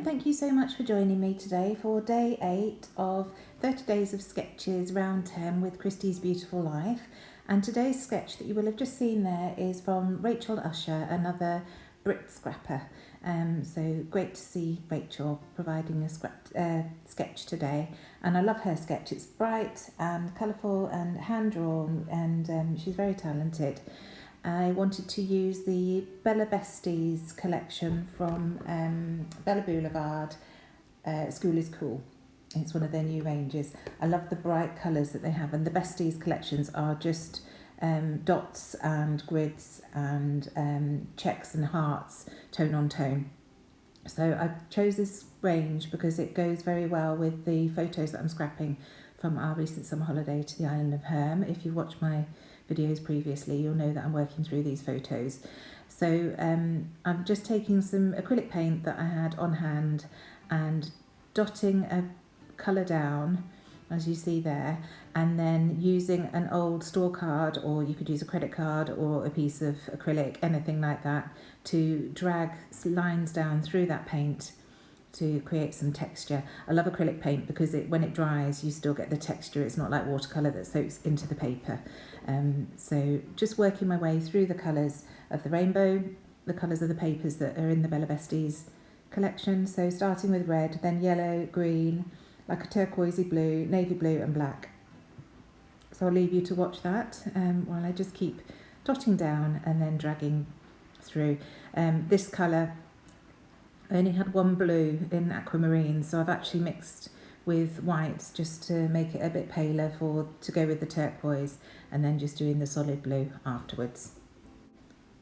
and thank you so much for joining me today for day 8 of 30 Days of Sketches round 10 with Christie's Beautiful Life. And today's sketch that you will have just seen there is from Rachel Usher, another Brit scrapper. So great to see Rachel providing a sketch today, and I love her sketch. It's bright and colourful and hand-drawn, and she's very talented. I wanted to use the Bella Besties collection from Bella Boulevard, School is Cool. It's one of their new ranges. I love the bright colours that they have, and the Besties collections are just dots and grids and checks and hearts, tone on tone. So I chose this range because it goes very well with the photos that I'm scrapping from our recent summer holiday to the island of Herm. If you've watched my videos previously, you'll know that I'm working through these photos. So I'm just taking some acrylic paint that I had on hand and dotting a colour down, as you see there, and then using an old store card, or you could use a credit card or a piece of acrylic, anything like that, to drag lines down through that paint to create some texture. I love acrylic paint because when it dries, you still get the texture. It's not like watercolour that soaks into the paper. So just working my way through the colours of the rainbow, the colours of the papers that are in the Bella Besties collection. So starting with red, then yellow, green, like a turquoisey blue, navy blue and black. So I'll leave you to watch that while I just keep dotting down and then dragging through. This colour, I only had one blue in aquamarine, so I've actually mixed with whites just to make it a bit paler to go with the turquoise, and then just doing the solid blue afterwards.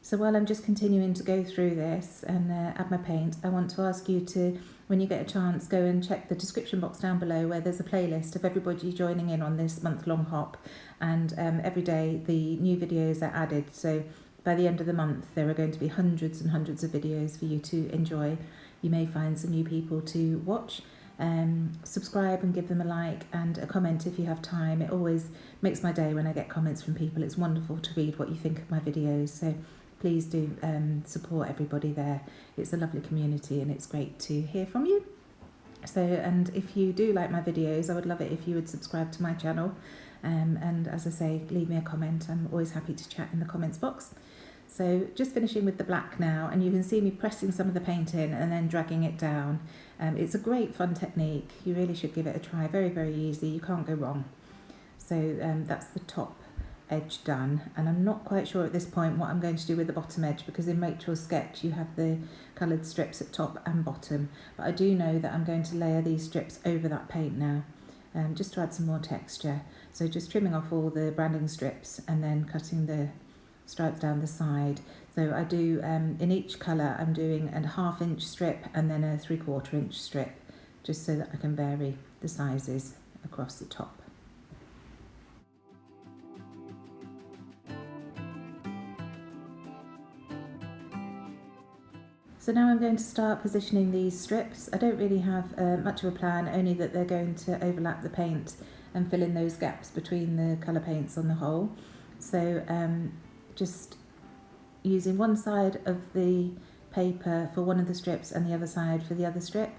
So while I'm just continuing to go through this and add my paint, I want to ask you to, when you get a chance, go and check the description box down below where there's a playlist of everybody joining in on this month-long hop, and every day the new videos are added. So by the end of the month, there are going to be hundreds and hundreds of videos for you to enjoy. You may find some new people to watch. Subscribe and give them a like and a comment if you have time. It always makes my day when I get comments from people. It's wonderful to read what you think of my videos. So please do support everybody there. It's a lovely community and it's great to hear from you. So, and if you do like my videos, I would love it if you would subscribe to my channel. And as I say, leave me a comment. I'm always happy to chat in the comments box. So just finishing with the black now, and you can see me pressing some of the paint in and then dragging it down. It's a great fun technique. You really should give it a try. Very, very easy. You can't go wrong. So that's the top edge done, and I'm not quite sure at this point what I'm going to do with the bottom edge, because in Rachel's sketch you have the coloured strips at top and bottom, but I do know that I'm going to layer these strips over that paint now, just to add some more texture. So just trimming off all the branding strips and then cutting the stripes down the side. So I do, in each colour I'm doing a 1/2 inch strip and then a 3/4 inch strip, just so that I can vary the sizes across the top. So now I'm going to start positioning these strips. I don't really have much of a plan, only that they're going to overlap the paint and fill in those gaps between the colour paints on the whole. So just using one side of the paper for one of the strips and the other side for the other strip,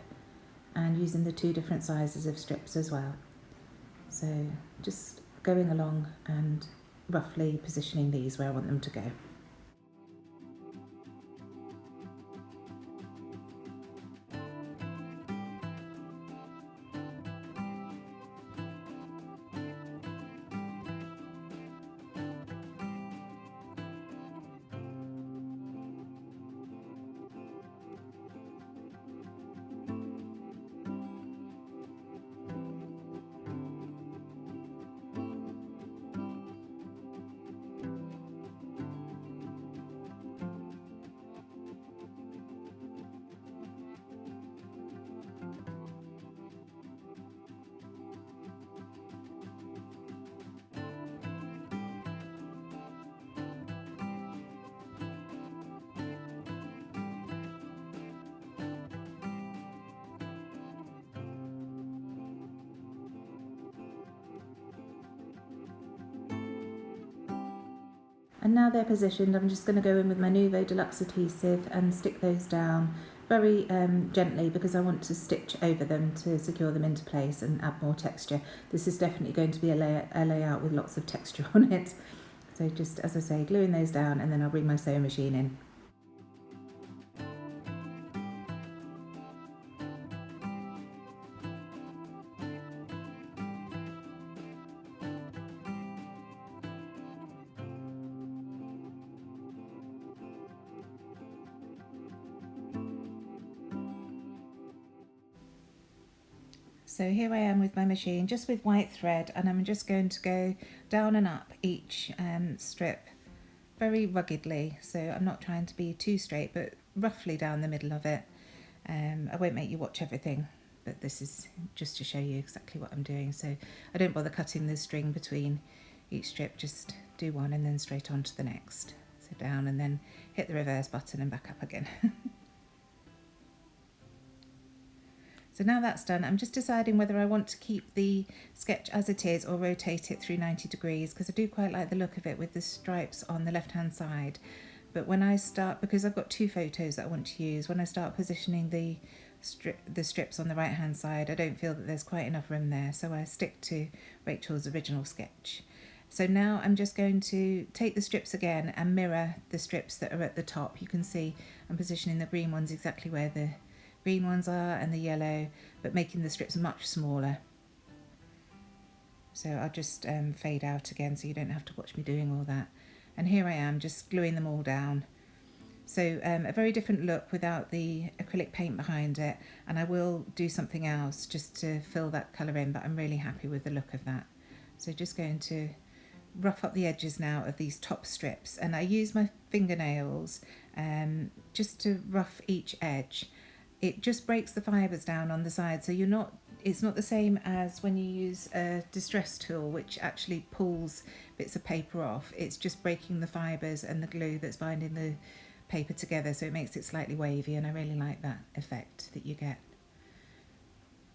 and using the two different sizes of strips as well. So just going along and roughly positioning these where I want them to go. And now they're positioned, I'm just going to go in with my Nuvo Deluxe adhesive and stick those down very gently because I want to stitch over them to secure them into place and add more texture. This is definitely going to be a layout with lots of texture on it. So just, as I say, gluing those down, and then I'll bring my sewing machine in. So here I am with my machine, just with white thread, and I'm just going to go down and up each strip very ruggedly. So I'm not trying to be too straight, but roughly down the middle of it. I won't make you watch everything, but this is just to show you exactly what I'm doing. So I don't bother cutting the string between each strip, just do one and then straight on to the next. So down and then hit the reverse button and back up again. So now that's done, I'm just deciding whether I want to keep the sketch as it is or rotate it through 90 degrees, because I do quite like the look of it with the stripes on the left hand side. But when I start, because I've got two photos that I want to use, when I start positioning the strips on the right hand side, I don't feel that there's quite enough room there, so I stick to Rachel's original sketch. So now I'm just going to take the strips again and mirror the strips that are at the top. You can see I'm positioning the green ones exactly where the green ones are and the yellow, but making the strips much smaller. So I'll just fade out again so you don't have to watch me doing all that. And here I am just gluing them all down. So a very different look without the acrylic paint behind it, and I will do something else just to fill that colour in, but I'm really happy with the look of that. So just going to rough up the edges now of these top strips, and I use my fingernails just to rough each edge. It just breaks the fibres down on the side, so it's not the same as when you use a distress tool, which actually pulls bits of paper off. It's just breaking the fibres and the glue that's binding the paper together, so it makes it slightly wavy, and I really like that effect that you get.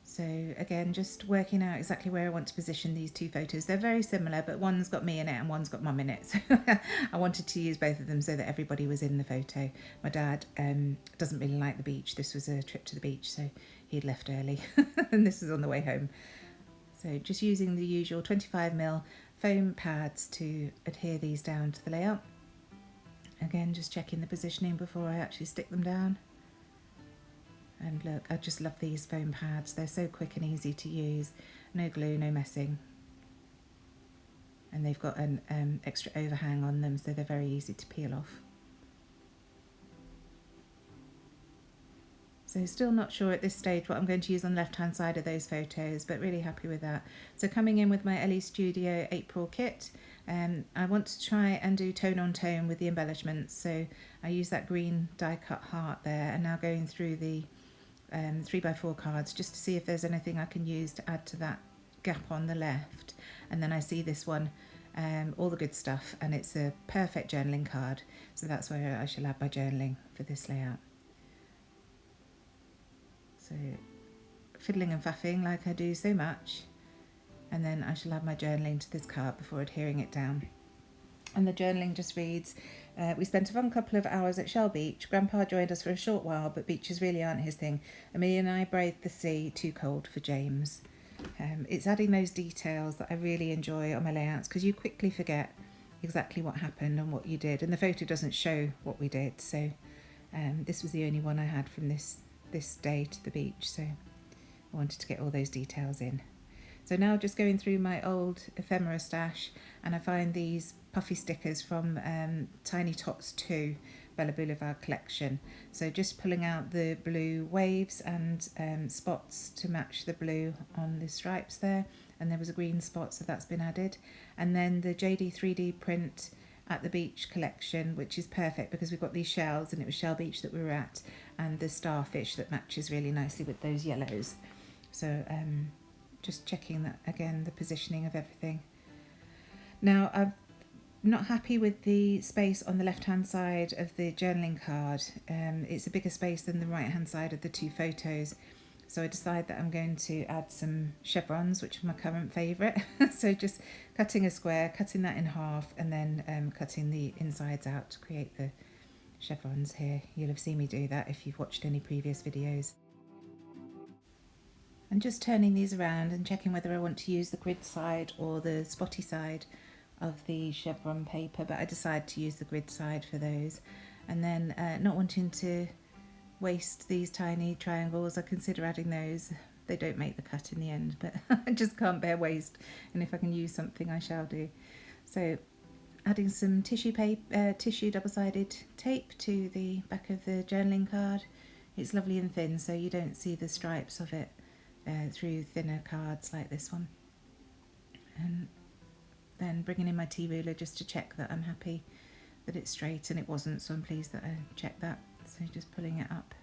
So again, just working out exactly where I want to position these two photos. They're very similar, but one's got me in it and one's got mum in it. So I wanted to use both of them so that everybody was in the photo. My dad doesn't really like the beach. This was a trip to the beach, so he'd left early and this is on the way home. So just using the usual 25mm foam pads to adhere these down to the layout. Again, just checking the positioning before I actually stick them down. And look, I just love these foam pads. They're so quick and easy to use. No glue, no messing. And they've got an extra overhang on them, so they're very easy to peel off. So still not sure at this stage what I'm going to use on the left-hand side of those photos, but really happy with that. So coming in with my Ellie Studio April kit, I want to try and do tone on tone with the embellishments. So I use that green die cut heart there, and now going through the 3x4 cards just to see if there's anything I can use to add to that gap on the left. And then I see this one, all the good stuff, and it's a perfect journaling card, so that's where I shall add my journaling for this layout. So fiddling and faffing like I do so much, and then I shall add my journaling to this card before adhering it down. And the journaling just reads, we spent a fun couple of hours at Shell Beach. Grandpa joined us for a short while, but beaches really aren't his thing. Amelia and I braved the sea, too cold for James. It's adding those details that I really enjoy on my layouts, because you quickly forget exactly what happened and what you did, and the photo doesn't show what we did. So this was the only one I had from this day to the beach, so I wanted to get all those details in. So now just going through my old ephemera stash, and I find these puffy stickers from Tiny Tots 2 Bella Boulevard collection. So just pulling out the blue waves and spots to match the blue on the stripes there, and there was a green spot, so that's been added. And then the JD 3D print at the beach collection, which is perfect because we've got these shells, and it was Shell Beach that we were at, and the starfish that matches really nicely with those yellows. So just checking that again, the positioning of everything. Now I'm not happy with the space on the left hand side of the journaling card. It's a bigger space than the right hand side of the two photos, so I decide that I'm going to add some chevrons, which are my current favourite. So just cutting a square, cutting that in half, and then cutting the insides out to create the chevrons here. You'll have seen me do that if you've watched any previous videos. And just turning these around and checking whether I want to use the grid side or the spotty side of the chevron paper, but I decided to use the grid side for those. And then not wanting to waste these tiny triangles, I consider adding those. They don't make the cut in the end, but I just can't bear waste, and if I can use something I shall do. So adding some tissue paper, tissue double-sided tape to the back of the journaling card. It's lovely and thin, so you don't see the stripes of it through thinner cards like this one. And then bringing in my T-ruler just to check that I'm happy that it's straight, and it wasn't, so I'm pleased that I checked that. So just pulling it up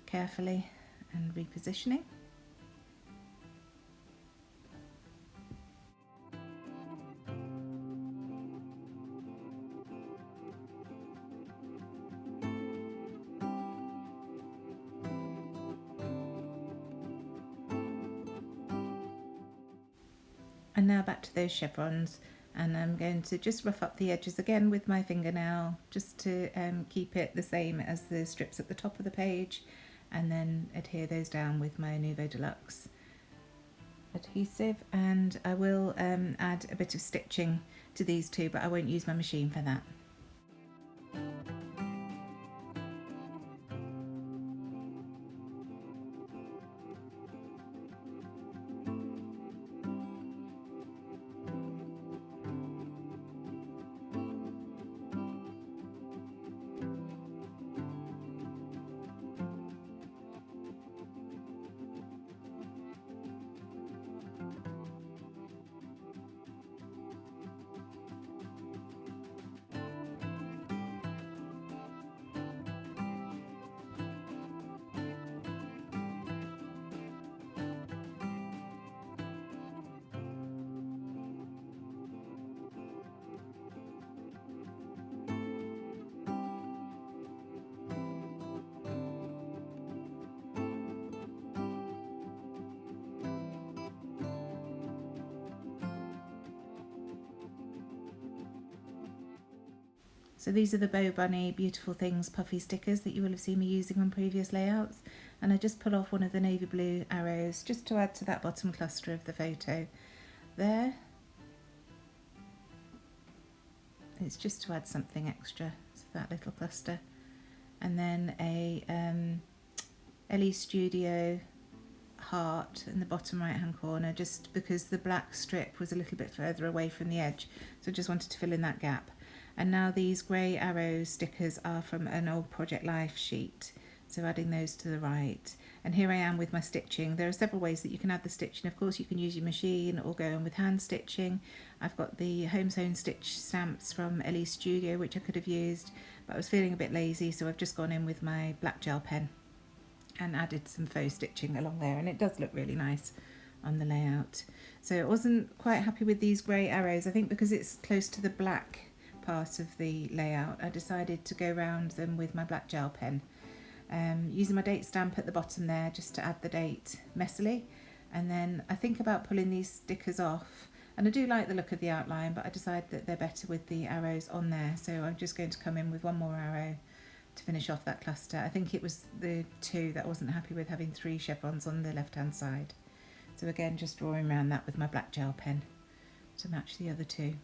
carefully and repositioning. And now back to those chevrons, and I'm going to just rough up the edges again with my fingernail just to keep it the same as the strips at the top of the page, and then adhere those down with my Nouveau Deluxe adhesive. And I will add a bit of stitching to these two, but I won't use my machine for that. So these are the Bow Bunny Beautiful Things puffy stickers that you will have seen me using on previous layouts, and I just pull off one of the navy blue arrows just to add to that bottom cluster of the photo there. It's just to add something extra to that little cluster. And then a LE Studio heart in the bottom right hand corner, just because the black strip was a little bit further away from the edge, so I just wanted to fill in that gap. And now these grey arrow stickers are from an old Project Life sheet, so adding those to the right. And here I am with my stitching. There are several ways that you can add the stitching. Of course, you can use your machine or go in with hand stitching. I've got the Home Sewn Stitch stamps from LE Studio, which I could have used, but I was feeling a bit lazy, so I've just gone in with my black gel pen and added some faux stitching along there, and it does look really nice on the layout. So I wasn't quite happy with these grey arrows. I think because it's close to the black part of the layout, I decided to go around them with my black gel pen, using my date stamp at the bottom there just to add the date messily. And then I think about pulling these stickers off, and I do like the look of the outline, but I decided that they're better with the arrows on there, so I'm just going to come in with one more arrow to finish off that cluster. I think it was the two that I wasn't happy with, having 3 chevrons on the left hand side. So again, just drawing around that with my black gel pen to match the other 2.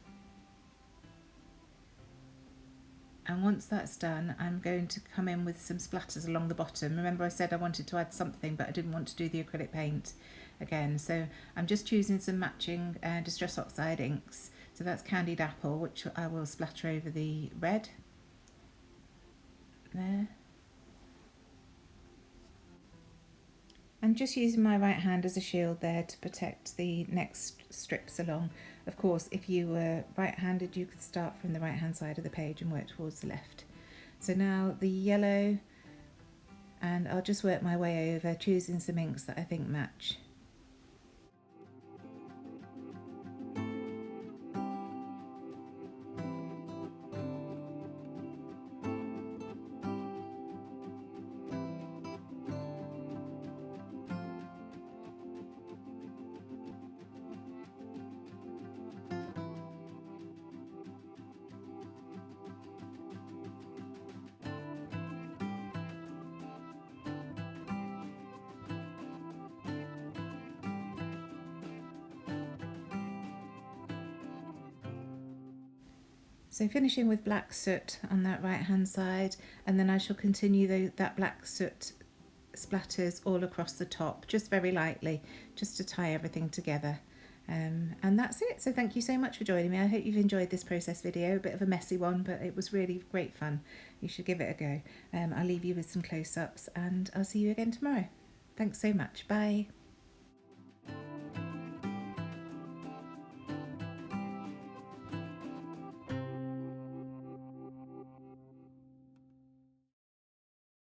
And once that's done, I'm going to come in with some splatters along the bottom. Remember I said I wanted to add something, but I didn't want to do the acrylic paint again. So I'm just choosing some matching Distress Oxide inks. So that's Candied Apple, which I will splatter over the red. There. And just using my right hand as a shield there to protect the next strips along. Of course, if you were right-handed, you could start from the right-hand side of the page and work towards the left. So now the yellow, and I'll just work my way over, choosing some inks that I think match. So finishing with black soot on that right hand side, and then I shall continue that black soot splatters all across the top, just very lightly, just to tie everything together. And that's it. So thank you so much for joining me. I hope you've enjoyed this process video, a bit of a messy one, but it was really great fun. You should give it a go. I'll leave you with some close-ups and I'll see you again tomorrow. Thanks so much. Bye.